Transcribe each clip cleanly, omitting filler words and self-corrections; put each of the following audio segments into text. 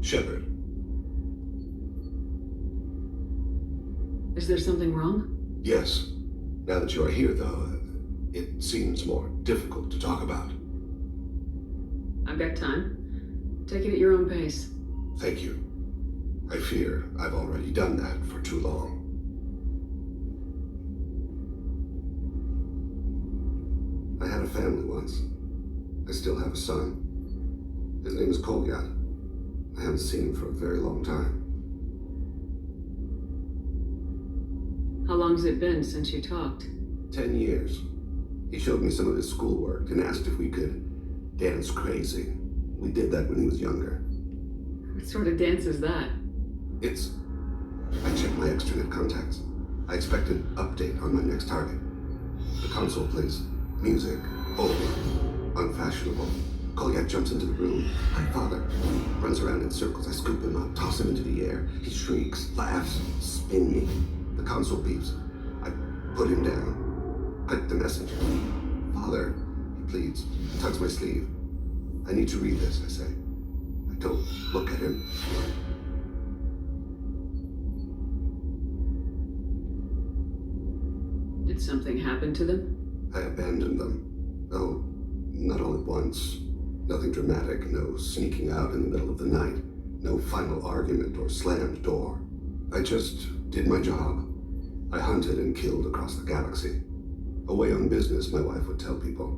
Shepard. Is there something wrong? Yes. Now that you are here, though, it seems more difficult to talk about. I've got time. Take it at your own pace. Thank you. I fear I've already done that for too long. I had a family once. I still have a son. His name is Kolyat. I haven't seen him for a very long time. How long's it been since you talked? 10 years. He showed me some of his schoolwork and asked if we could dance crazy. We did that when he was younger. What sort of dance is that? I checked my extranet contacts. I expect an update on my next target. The console plays music, old, unfashionable. Kolyat jumps into the room. My father runs around in circles. I scoop him up, toss him into the air. He shrieks, laughs, spin me. The console beeps. I put him down. Click the message. Father, he pleads, tugs my sleeve. I need to read this, I say. I don't look at him. Did something happen to them? I abandoned them. Oh, not all at once. Nothing dramatic, no sneaking out in the middle of the night, no final argument or slammed door. I just did my job. I hunted and killed across the galaxy. Away on business, my wife would tell people.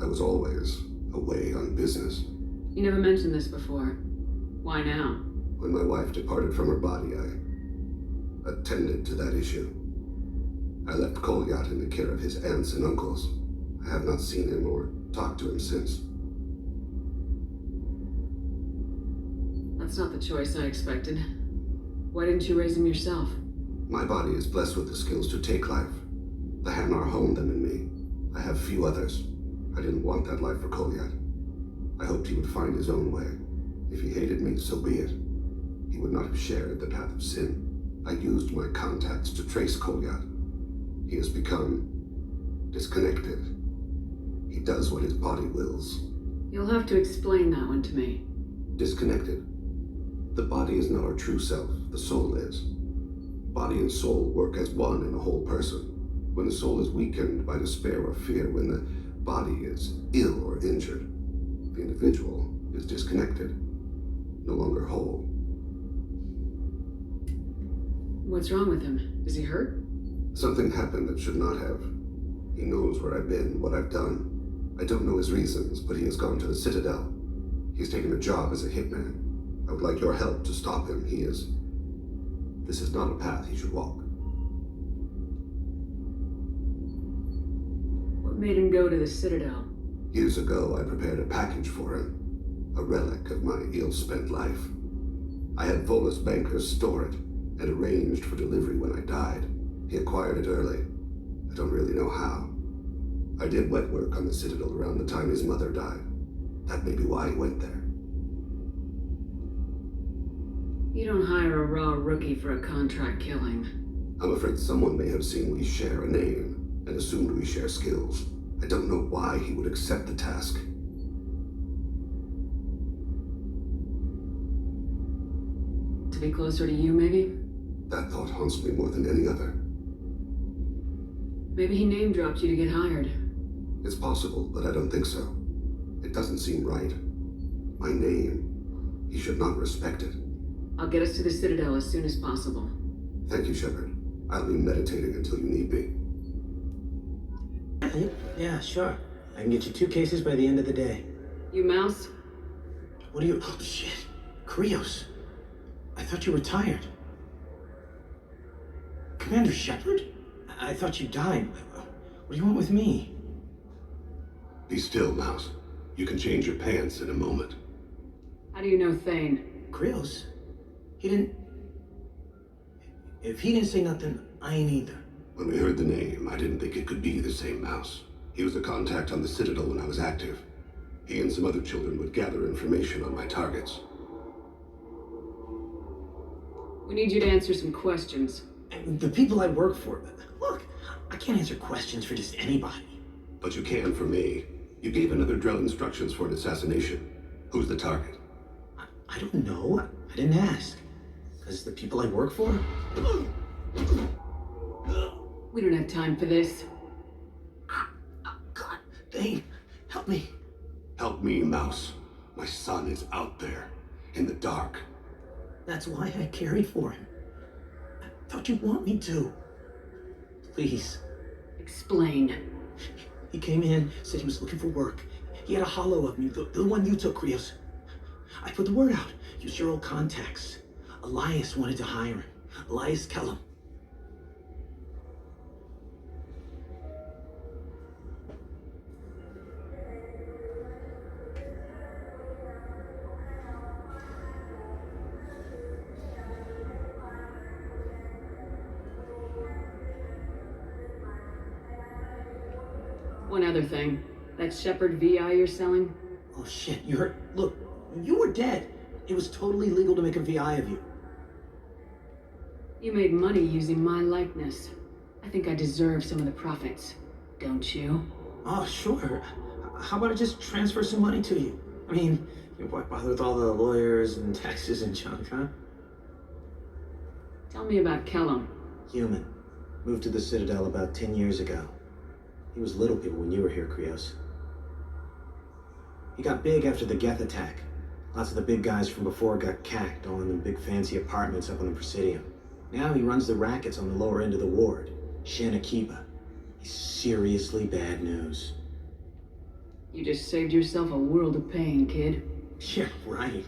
I was always away on business. You never mentioned this before. Why now? When my wife departed from her body, I attended to that issue. I left Kolyat in the care of his aunts and uncles. I have not seen him or talked to him since. That's not the choice I expected. Why didn't you raise him yourself? My body is blessed with the skills to take life. The Hanar honed them in me. I have few others. I didn't want that life for Kolyat. I hoped he would find his own way. If he hated me, so be it. He would not have shared the path of sin. I used my contacts to trace Kolyat. He has become disconnected. He does what his body wills. You'll have to explain that one to me. Disconnected. The body is not our true self. The soul is. Body and soul work as one in a whole person. When the soul is weakened by despair or fear, when the body is ill or injured, the individual is disconnected, no longer whole. What's wrong with him? Is he hurt? Something happened that should not have. He knows where I've been, what I've done. I don't know his reasons, but he has gone to the Citadel. He's taken a job as a hitman. I would like your help to stop him. This is not a path he should walk. What made him go to the Citadel? Years ago, I prepared a package for him. A relic of my ill-spent life. I had Volus bankers store it and arranged for delivery when I died. He acquired it early. I don't really know how. I did wet work on the Citadel around the time his mother died. That may be why he went there. You don't hire a raw rookie for a contract killing. I'm afraid someone may have seen we share a name and assumed we share skills. I don't know why he would accept the task. To be closer to you, maybe? That thought haunts me more than any other. Maybe he name-dropped you to get hired. It's possible, but I don't think so. It doesn't seem right. My name. He should not respect it. I'll get us to the Citadel as soon as possible. Thank you, Shepard. I'll be meditating until you need me. Yeah, sure. I can get you 2 cases by the end of the day. You mouse? What are you... Oh, shit. Krios. I thought you were tired. Commander Shepard? I thought you died. What do you want with me? Be still, Mouse. You can change your pants in a moment. How do you know Thane? Krios? He didn't... If he didn't say nothing, I ain't either. When we heard the name, I didn't think it could be the same Mouse. He was a contact on the Citadel when I was active. He and some other children would gather information on my targets. We need you to answer some questions. And the people I work for... Look, I can't answer questions for just anybody. But you can for me. You gave another drill instructions for an assassination. Who's the target? I I don't know. I didn't ask. Because the people I work for? We don't have time for this. God, Thane, help me. Help me, Mouse. My son is out there, in the dark. That's why I carried for him. I thought you'd want me to. Please. Explain. He came in, said he was looking for work. He had a hollow of me, the one you took, Krios. I put the word out. Use your old contacts. Elias wanted to hire him. Elias Kellum. One other thing. That Shepherd VI you're selling? Oh shit, you hurt. Look, you were dead. It was totally legal to make a VI of you. You made money using my likeness. I think I deserve some of the profits. Don't you? Oh, sure. How about I just transfer some money to you? I mean, why bother with all the lawyers and taxes and junk, huh? Tell me about Kellum. Human. Moved to the Citadel about 10 years ago. He was little people when you were here, Krios. He got big after the Geth attack. Lots of the big guys from before got cacked all in them big fancy apartments up on the Presidium. Now he runs the rackets on the lower end of the ward, Shanakiba. He's seriously bad news. You just saved yourself a world of pain, kid. Yeah, right.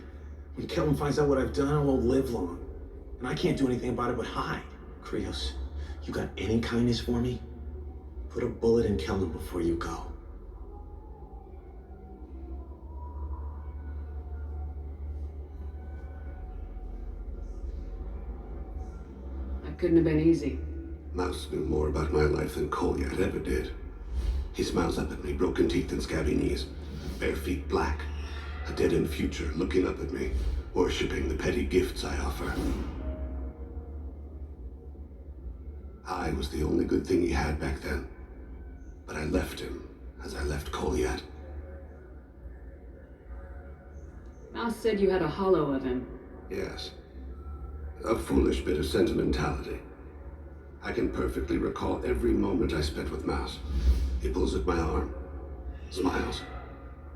When Kellum finds out what I've done, I won't live long. And I can't do anything about it but hide. Krios, you got any kindness for me? Put a bullet in Kellum before you go. That couldn't have been easy. Mouse knew more about my life than Kolyat ever did. He smiles up at me, broken teeth and scabby knees, bare feet black, a dead-end future looking up at me, worshipping the petty gifts I offer. I was the only good thing he had back then, but I left him as I left Kolyat. Mouse said you had a hollow of him. Yes. A foolish bit of sentimentality. I can perfectly recall every moment I spent with Mouse. He pulls at my arm, smiles.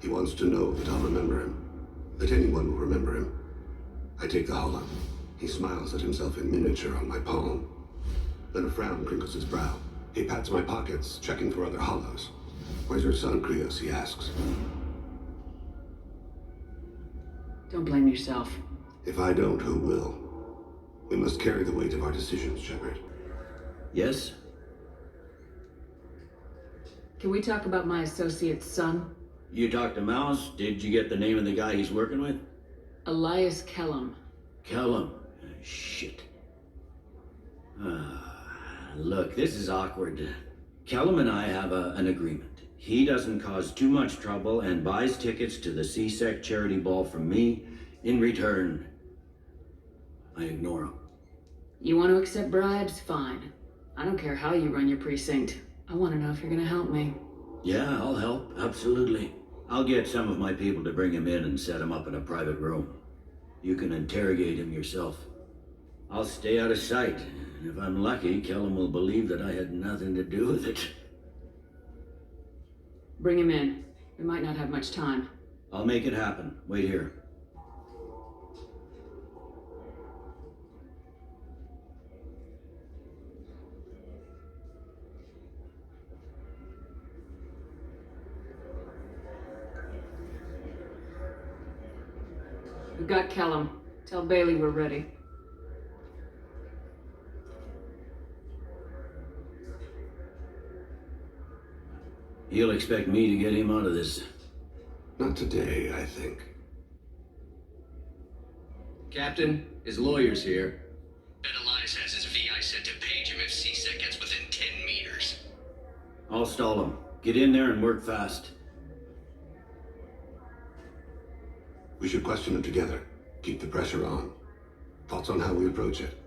He wants to know that I'll remember him, that anyone will remember him. I take the hollow. He smiles at himself in miniature on my palm. Then a frown crinkles his brow. He pats my pockets, checking for other hollows. Where's your son, Krios? He asks. Don't blame yourself. If I don't, who will? We must carry the weight of our decisions, Shepard. Yes? Can we talk about my associate's son? You talked to Mouse? Did you get the name of the guy he's working with? Elias Kellum. Kellum. Shit. Look, this is awkward. Kellum and I have an agreement. He doesn't cause too much trouble and buys tickets to the C-Sec charity ball from me. In return, I ignore him. You want to accept bribes? Fine. I don't care how you run your precinct. I want to know if you're gonna help me. Yeah, I'll help. Absolutely. I'll get some of my people to bring him in and set him up in a private room. You can interrogate him yourself. I'll stay out of sight. If I'm lucky, Kellum will believe that I had nothing to do with it. Bring him in. We might not have much time. I'll make it happen. Wait here. We've got Kellum. Tell Bailey we're ready. He'll expect me to get him out of this. Not today, I think. Captain, his lawyer's here. Bet Elias has his VI set to page him if C-Sec gets within 10 meters. I'll stall him. Get in there and work fast. We should question him together. Keep the pressure on. Thoughts on how we approach it?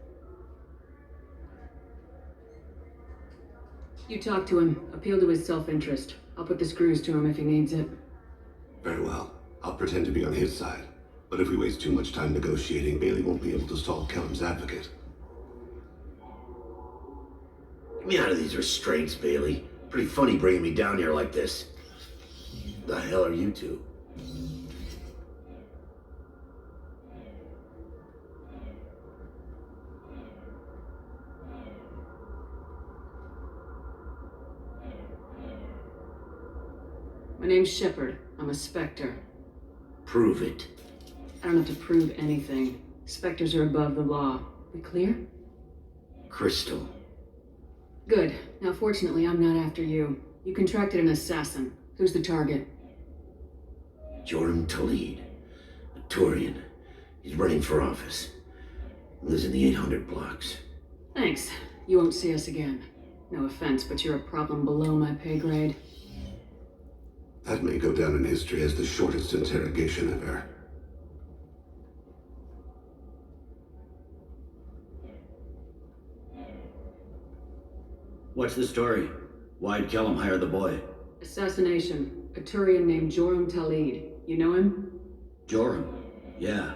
You talk to him. Appeal to his self-interest. I'll put the screws to him if he needs it. Very well. I'll pretend to be on his side. But if we waste too much time negotiating, Bailey won't be able to stall Kellam's advocate. Get me out of these restraints, Bailey. Pretty funny bringing me down here like this. The hell are you two? My name's Shepard. I'm a Spectre. Prove it. I don't have to prove anything. Spectres are above the law. We clear? Crystal. Good. Now, fortunately, I'm not after you. You contracted an assassin. Who's the target? Joram Talid. A Turian. He's running for office. Lives in the 800 blocks. Thanks. You won't see us again. No offense, but you're a problem below my pay grade. That may go down in history as the shortest interrogation ever. What's the story? Why'd Kellam hire the boy? Assassination. A Turian named Joram Talid. You know him? Joram? Yeah.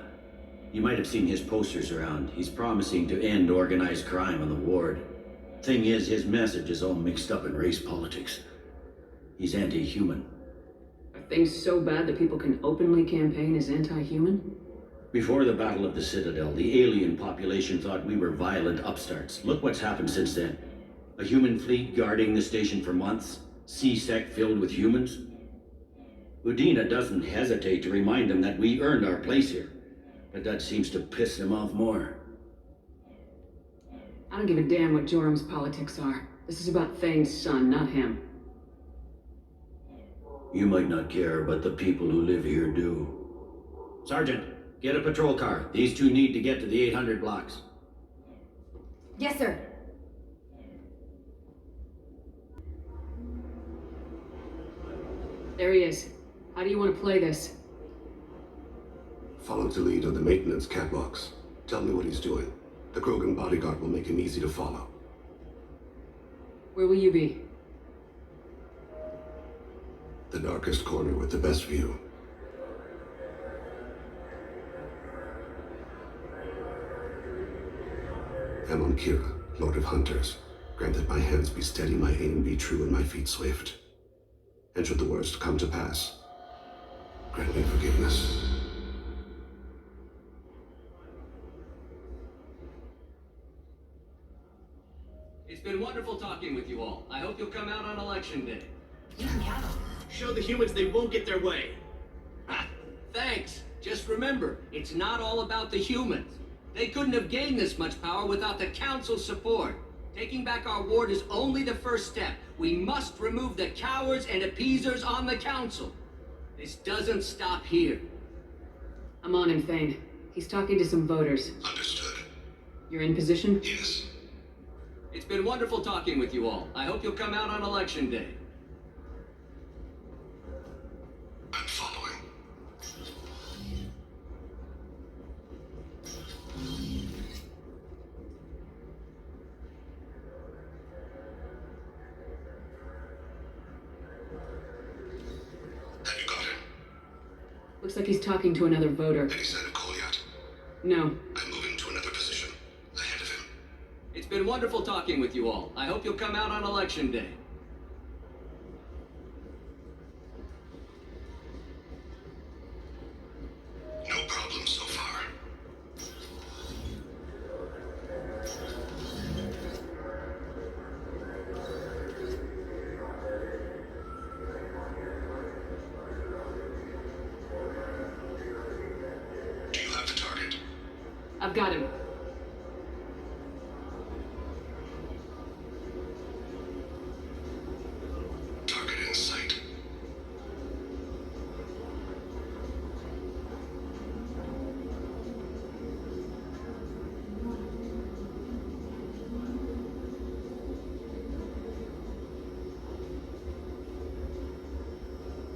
You might have seen his posters around. He's promising to end organized crime on the ward. Thing is, his message is all mixed up in race politics. He's anti-human. Are things so bad that people can openly campaign as anti-human? Before the Battle of the Citadel, the alien population thought we were violent upstarts. Look what's happened since then. A human fleet guarding the station for months. C-Sec filled with humans. Udina doesn't hesitate to remind them that we earned our place here. But that seems to piss him off more. I don't give a damn what Joram's politics are. This is about Thane's son, not him. You might not care, but the people who live here do. Sergeant, get a patrol car. These two need to get to the 800 blocks. Yes, sir. There he is. How do you want to play this? Follow to lead on the maintenance catwalks. Tell me what he's doing. The Krogan bodyguard will make him easy to follow. Where will you be? The darkest corner with the best view. I'm on Kira, Lord of Hunters. Grant that my hands be steady, my aim be true, and my feet swift. And should the worst come to pass, grant me forgiveness. It's been wonderful talking with you all. I hope you'll come out on election day. Show the humans they won't get their way. Ha! Thanks. Just remember, it's not all about the humans. They couldn't have gained this much power without the Council's support. Taking back our ward is only the first step. We must remove the cowards and appeasers on the Council. This doesn't stop here. I'm on him, Thane. He's talking to some voters. Understood. You're in position? Yes. It's been wonderful talking with you all. I hope you'll come out on election day. I'm following. Have you got him? Looks like he's talking to another voter. Any sign of Cole yet? No. I'm moving to another position. Ahead of him. It's been wonderful talking with you all. I hope you'll come out on election day. No problem so far. Do you have the target? I've got him. Target in sight.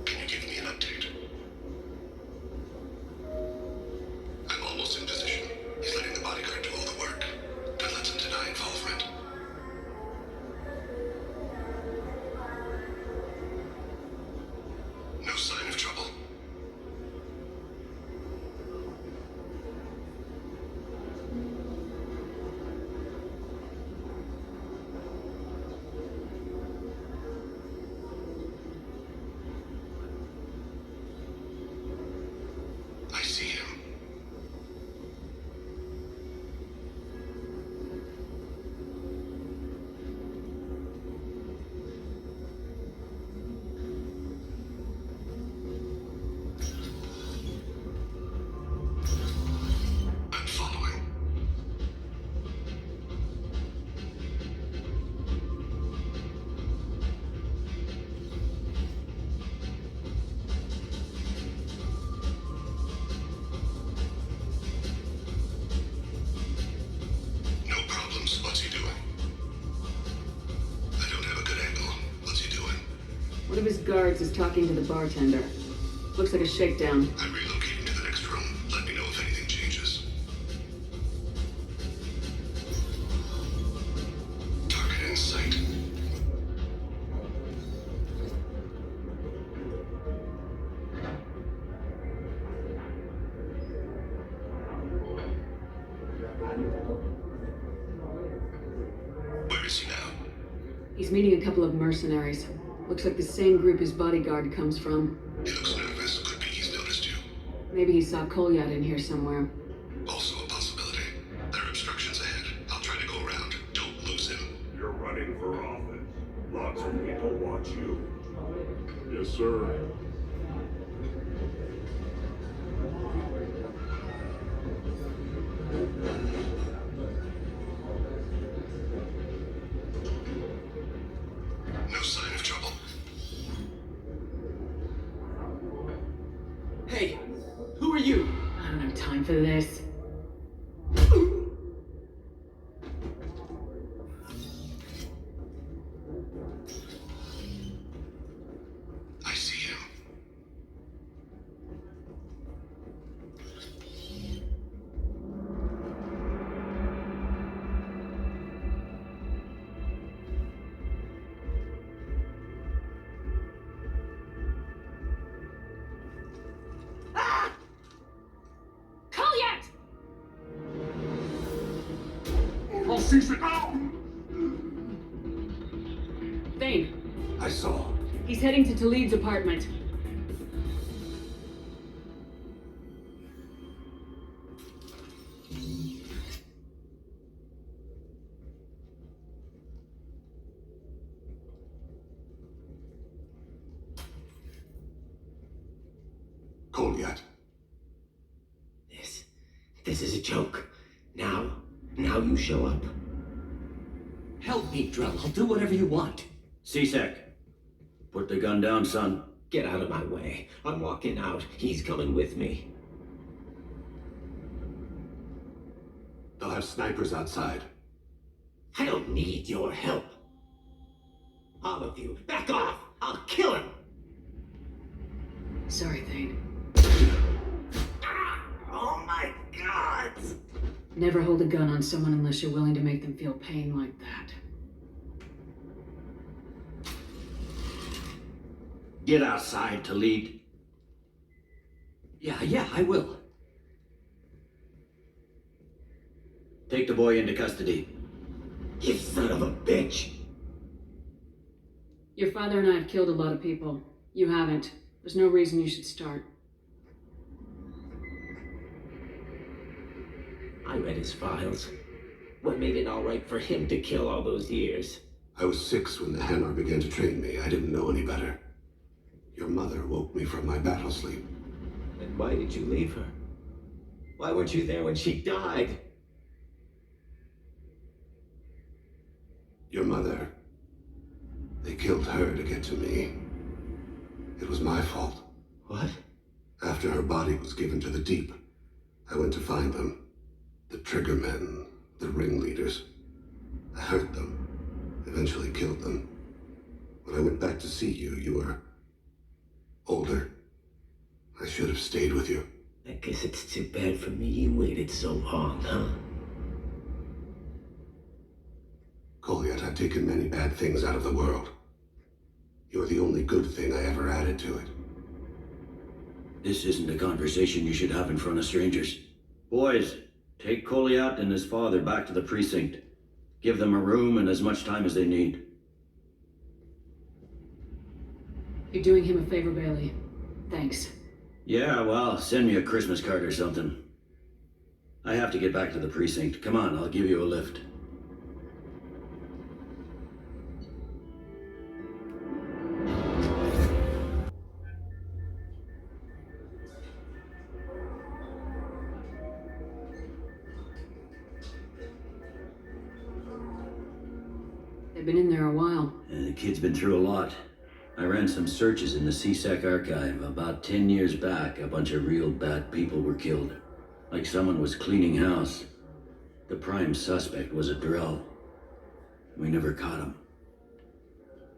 Can you give me an update? I'm almost in position. He's letting the bodyguard of his guards is talking to the bartender. Looks like a shakedown. I'm relocating to the next room. Let me know if anything changes. Target in sight. Where is he now? He's meeting a couple of mercenaries. Looks like the same group his bodyguard comes from. He looks nervous. Could be he's noticed you. Maybe he saw Kolyat in here somewhere. Also a possibility. There are obstructions ahead. I'll try to go around. Don't lose him. You're running for office. Lots of people want you. Yes, sir. No sign of trouble. Hey, who are you? I don't have time for this. I see him. Kolyat! I'll seize it now! Thane, I saw. he's heading to Talid's apartment. Kolyat. This is a joke. Now you show up. Help me, Drell. I'll do whatever you want. C-Sec, put the gun down, son. Get out of my way. I'm walking out. He's coming with me. They'll have snipers outside. I don't need your help. All of you, back off! I'll kill him! Sorry, Thane. Oh my god! Never hold a gun on someone unless you're willing to make them feel pain like that. Get outside, Talid. Yeah, I will. Take the boy into custody. You son of a bitch! Your father and I have killed a lot of people. You haven't. There's no reason you should start. I read his files. What made it all right for him to kill all those years? I was 6 when the Hanar began to train me. I didn't know any better. Your mother woke me from my battle sleep. Then why did you leave her? Why weren't you there when she died? Your mother. They killed her to get to me. It was my fault. What? After her body was given to the Deep, I went to find them. The Triggermen, the ringleaders. I hurt them, eventually killed them. When I went back to see you, you were older. I should have stayed with you. I guess it's too bad for me you waited so long, huh? Kolyat, I've taken many bad things out of the world. You're the only good thing I ever added to it. This isn't a conversation you should have in front of strangers. Boys, take Kolyat and his father back to the precinct. Give them a room and as much time as they need. You're doing him a favor, Bailey. Thanks. Yeah, well, send me a Christmas card or something. I have to get back to the precinct. Come on, I'll give you a lift. They've been in there a while. The kid's been through a lot. I ran some searches in the CSEC archive. About 10 years back, a bunch of real bad people were killed. Like someone was cleaning house. The prime suspect was a Drell. We never caught him.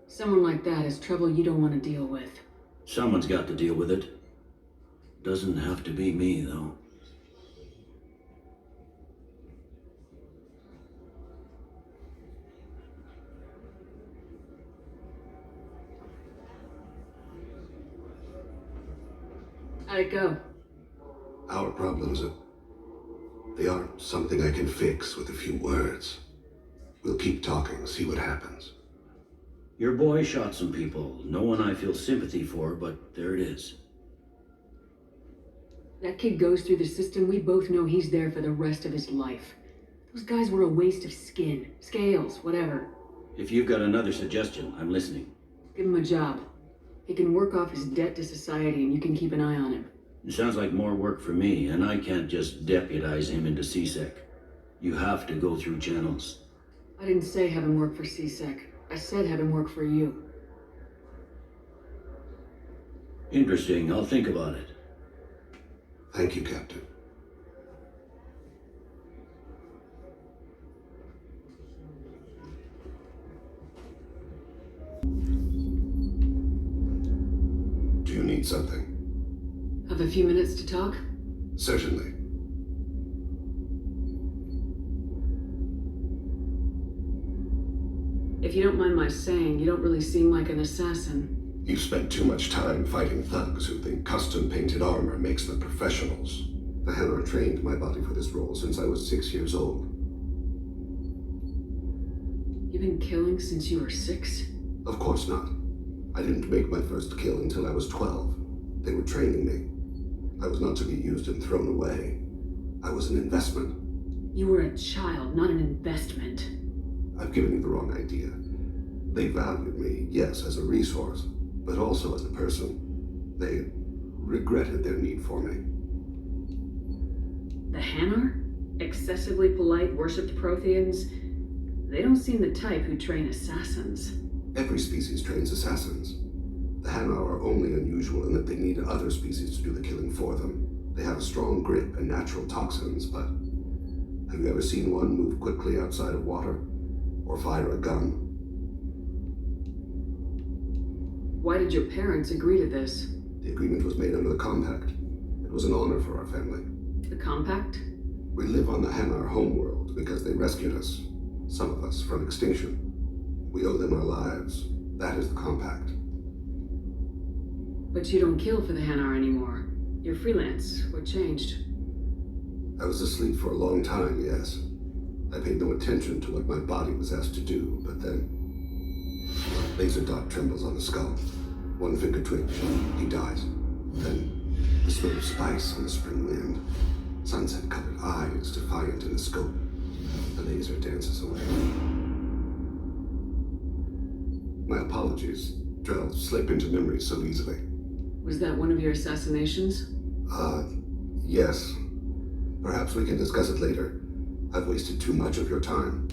Someone like that is trouble you don't want to deal with. Someone's got to deal with it. Doesn't have to be me, though. How'd it go? Our problems they aren't something I can fix with a few words. We'll keep talking, see what happens. Your boy shot some people. No one I feel sympathy for, but there it is. That kid goes through the system, we both know he's there for the rest of his life. Those guys were a waste of skin, scales, whatever. If you've got another suggestion, I'm listening. Give him a job. He can work off his debt to society and you can keep an eye on him. It sounds like more work for me, and I can't just deputize him into CSEC. You have to go through channels. I didn't say have him work for CSEC. I said have him work for you. Interesting. I'll think about it. Thank you, Captain. Do you need something? Have a few minutes to talk? Certainly. If you don't mind my saying, you don't really seem like an assassin. You've spent too much time fighting thugs who think custom-painted armor makes them professionals. The Henner trained my body for this role since I was 6 years old. You've been killing since you were 6? Of course not. I didn't make my first kill until I was 12. They were training me. I was not to be used and thrown away. I was an investment. You were a child, not an investment. I've given you the wrong idea. They valued me, yes, as a resource, but also as a person. They regretted their need for me. The Hanar? Excessively polite, worshipped Protheans? They don't seem the type who train assassins. Every species trains assassins. The Hanar are only unusual in that they need other species to do the killing for them. They have a strong grip and natural toxins, but have you ever seen one move quickly outside of water? Or fire a gun? Why did your parents agree to this? The agreement was made under the compact. It was an honor for our family. The compact? We live on the Hanar homeworld because they rescued us, some of us, from extinction. We owe them our lives. That is the compact. But you don't kill for the Hanar anymore. You're freelance. What changed? I was asleep for a long time, yes. I paid no attention to what my body was asked to do, but then... laser dot trembles on the skull. One finger twitch. He dies. Then the smell of spice on the spring wind. Sunset-colored eyes defiant in the scope. The laser dances away. My apologies. Drell slip into memory so easily. Was that one of your assassinations? Yes. Perhaps we can discuss it later. I've wasted too much of your time.